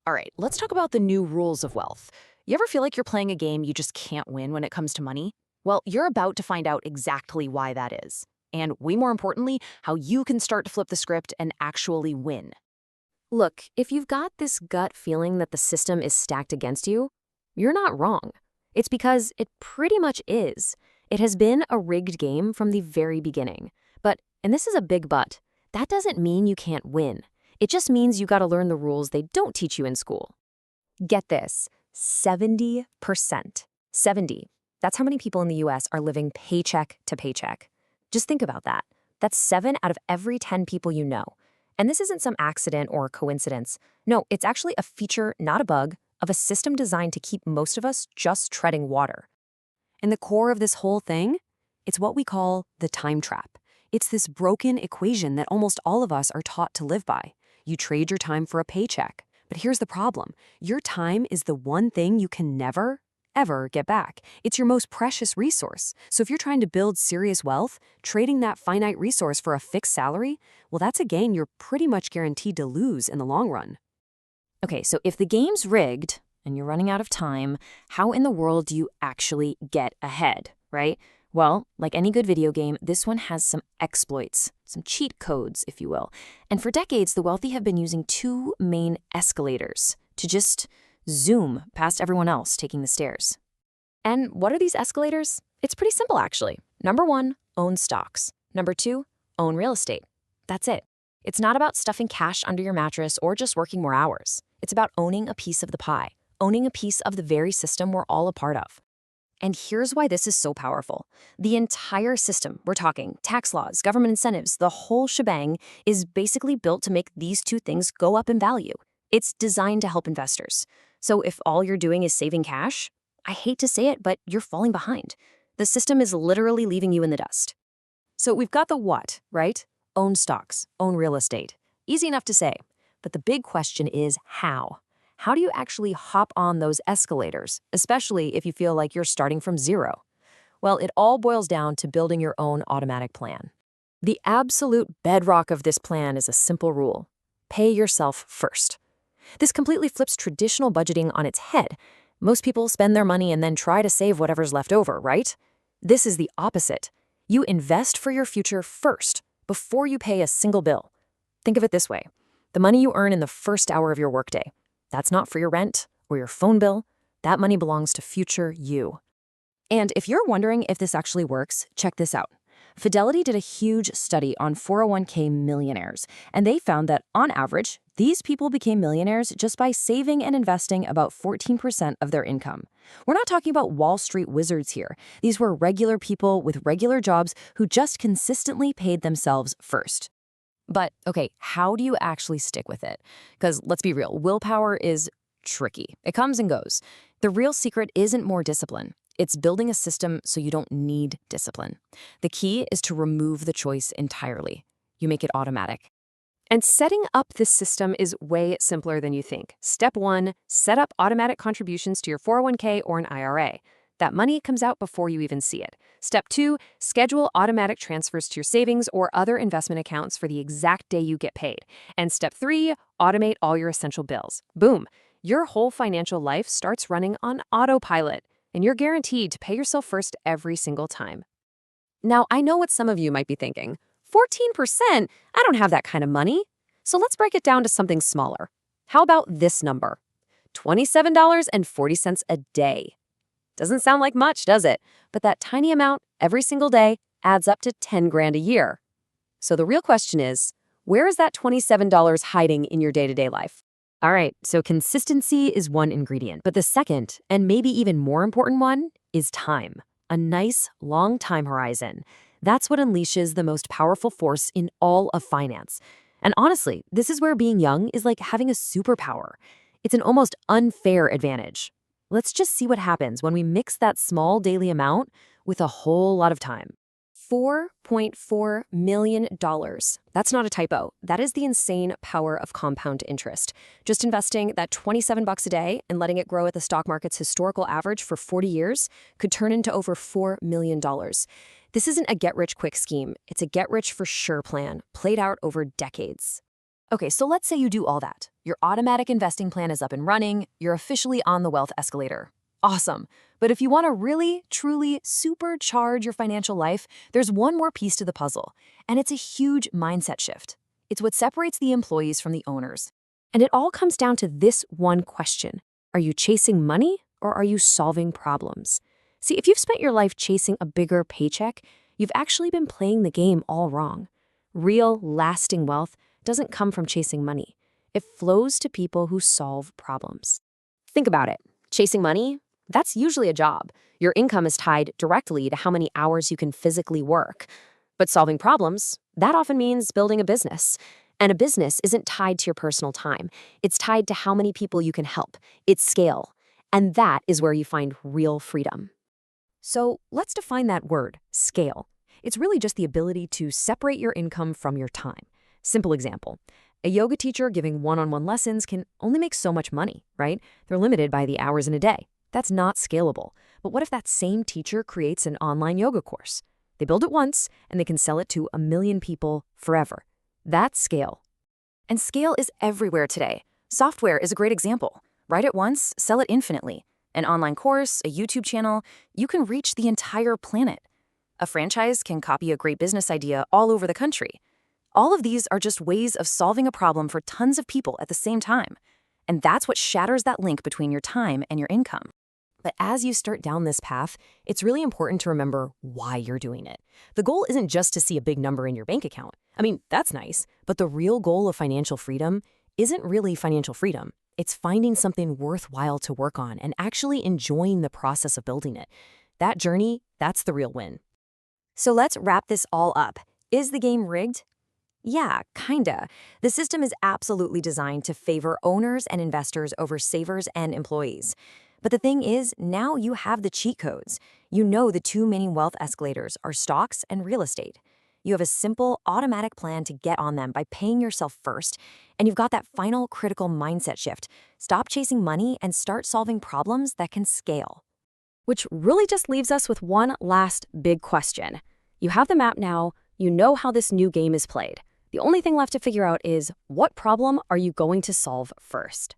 All right, let's talk about the new rules of wealth. You ever feel like you're playing a game you just can't win when it comes to money? Well, you're about to find out exactly why that is. And way more importantly, how you can start to flip the script and actually win. Look, if you've got this gut feeling that the system is stacked against you, you're not wrong. It's because it pretty much is. It has been a rigged game from the very beginning. But, and this is a big but, that doesn't mean you can't win. It just means you gotta learn the rules they don't teach you in school. Get this, 70%. 70. That's how many people in the US are living paycheck to paycheck. Just think about that. That's 7 out of every 10 people you know. And this isn't some accident or coincidence. No, it's actually a feature, not a bug, of a system designed to keep most of us just treading water. And the core of this whole thing, it's what we call the time trap. It's this broken equation that almost all of us are taught to live by. You trade your time for a paycheck. But here's the problem. Your time is the one thing you can never, ever get back. It's your most precious resource. So if you're trying to build serious wealth, trading that finite resource for a fixed salary, well, that's a game you're pretty much guaranteed to lose in the long run. Okay, so if the game's rigged and you're running out of time, how in the world do you actually get ahead, right? Well, like any good video game, this one has some exploits, some cheat codes, if you will. And for decades, the wealthy have been using two main escalators to just zoom past everyone else taking the stairs. And what are these escalators? It's pretty simple, actually. Number 1, own stocks. Number 2, own real estate. That's it. It's not about stuffing cash under your mattress or just working more hours. It's about owning a piece of the pie, owning a piece of the very system we're all a part of. And here's why this is so powerful. The entire system, we're talking tax laws, government incentives, the whole shebang is basically built to make these two things go up in value. It's designed to help investors. So if all you're doing is saving cash, I hate to say it, but you're falling behind. The system is literally leaving you in the dust. So we've got the what, right? Own stocks, own real estate. Easy enough to say. But the big question is how? How do you actually hop on those escalators, especially if you feel like you're starting from zero? Well, it all boils down to building your own automatic plan. The absolute bedrock of this plan is a simple rule. Pay yourself first. This completely flips traditional budgeting on its head. Most people spend their money and then try to save whatever's left over, right? This is the opposite. You invest for your future first, before you pay a single bill. Think of it this way. The money you earn in the first hour of your workday, that's not for your rent or your phone bill. That money belongs to future you. And if you're wondering if this actually works, check this out. Fidelity did a huge study on 401k millionaires, and they found that, on average, these people became millionaires just by saving and investing about 14% of their income. We're not talking about Wall Street wizards here. These were regular people with regular jobs who just consistently paid themselves first. But, okay, how do you actually stick with it? Because let's be real, willpower is tricky. It comes and goes. The real secret isn't more discipline. It's building a system so you don't need discipline. The key is to remove the choice entirely. You make it automatic. And setting up this system is way simpler than you think. Step 1, set up automatic contributions to your 401k or an IRA. That money comes out before you even see it. Step 2, schedule automatic transfers to your savings or other investment accounts for the exact day you get paid. And step 3, automate all your essential bills. Boom, your whole financial life starts running on autopilot, and you're guaranteed to pay yourself first every single time. Now, I know what some of you might be thinking. 14%? I don't have that kind of money. So let's break it down to something smaller. How about this number? $27.40 a day. Doesn't sound like much, does it? But that tiny amount every single day adds up to 10 grand a year. So the real question is, where is that $27 hiding in your day-to-day life? All right, so consistency is one ingredient, but the second, and maybe even more important one, is time. A nice, long time horizon. That's what unleashes the most powerful force in all of finance. And honestly, this is where being young is like having a superpower. It's an almost unfair advantage. Let's just see what happens when we mix that small daily amount with a whole lot of time. $4.4 million. That's not a typo. That is the insane power of compound interest. Just investing that $27 a day and letting it grow at the stock market's historical average for 40 years could turn into over $4 million. This isn't a get-rich-quick scheme. It's a get-rich-for-sure plan, played out over decades. Okay, so let's say you do all that. Your automatic investing plan is up and running, you're officially on the wealth escalator. Awesome. But if you want to really, truly supercharge your financial life, there's one more piece to the puzzle, and it's a huge mindset shift. It's what separates the employees from the owners. And it all comes down to this one question. Are you chasing money or are you solving problems? See, if you've spent your life chasing a bigger paycheck, you've actually been playing the game all wrong. Real, lasting wealth doesn't come from chasing money. It flows to people who solve problems. Think about it. Chasing money? That's usually a job. Your income is tied directly to how many hours you can physically work. But solving problems, that often means building a business. And a business isn't tied to your personal time. It's tied to how many people you can help. It's scale. And that is where you find real freedom. So let's define that word, scale. It's really just the ability to separate your income from your time. Simple example. A yoga teacher giving one-on-one lessons can only make so much money, right? They're limited by the hours in a day. That's not scalable. But what if that same teacher creates an online yoga course? They build it once, and they can sell it to 1 million people forever. That's scale. And scale is everywhere today. Software is a great example. Write it once, sell it infinitely. An online course, a YouTube channel, you can reach the entire planet. A franchise can copy a great business idea all over the country. All of these are just ways of solving a problem for tons of people at the same time. And that's what shatters that link between your time and your income. But as you start down this path, it's really important to remember why you're doing it. The goal isn't just to see a big number in your bank account. I mean, that's nice, but the real goal of financial freedom isn't really financial freedom. It's finding something worthwhile to work on and actually enjoying the process of building it. That journey, that's the real win. So let's wrap this all up. Is the game rigged? Yeah, kinda. The system is absolutely designed to favor owners and investors over savers and employees. But the thing is, now you have the cheat codes. You know the two main wealth escalators are stocks and real estate. You have a simple, automatic plan to get on them by paying yourself first, and you've got that final critical mindset shift. Stop chasing money and start solving problems that can scale. Which really just leaves us with one last big question. You have the map now, you know how this new game is played. The only thing left to figure out is, what problem are you going to solve first?